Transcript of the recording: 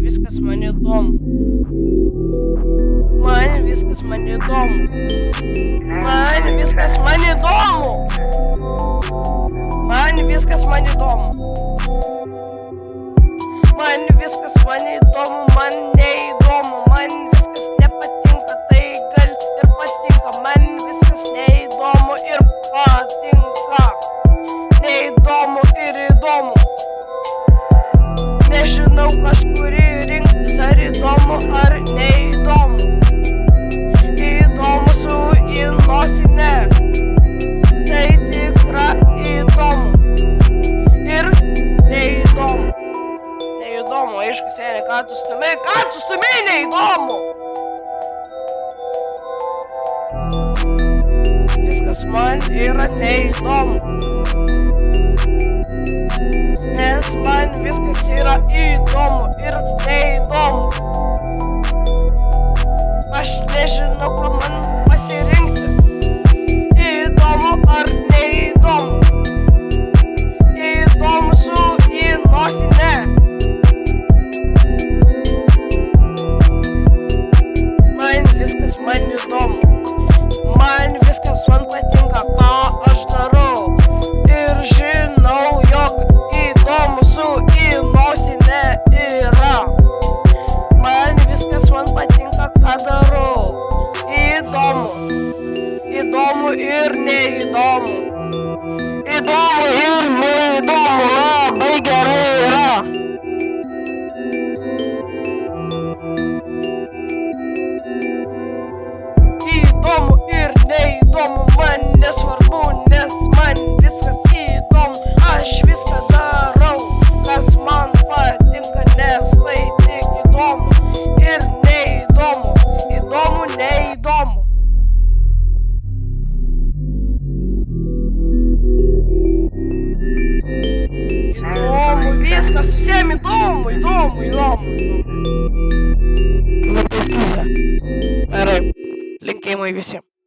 viskas man įdomu. Man viskas man įdomu. Man viskas man įdomu. Man viskas man įdomu. Man viskas man įdomu, man neįdomu. Man viskas nepatinka, tai gal ir patinka. Man viskas neįdomu ir patinka. Neįdomu ir įdomu. Nežinau kažkurį rinktis, ar įdomu, ar neįdomu. Įdomu su įnosine, tai tikra įdomu. Ir neįdomu. Neįdomu, aišku, seniai, ką tu stumiai, neįdomu. Viskas man yra neįdomu. Nes man viskas yra įdomu ir neįdomu. Aš nežinau, ką man pasirinkti. Įdomu ar neįdomu. Įdomu su įnosine. Man viskas man įdomu. Man viskas man patinka, ką aš darau. Ir žinau, jog įdomu su įnosine yra. Man viskas man patinka, ką darau. Įdomu. Įdomu ir neįdomu. Įdomu ir neįdomu, labai gerai yra. Įdomu ir neįdomu, man nesvarbu, nes man viskas įdomu. Aš viską darau, kas man patinka, nes tai tik įdomu ir neįdomu. Įdomu, neįdomu. Įdomu, viskas visiems įdomu. Gerai, linkėjimai visiems.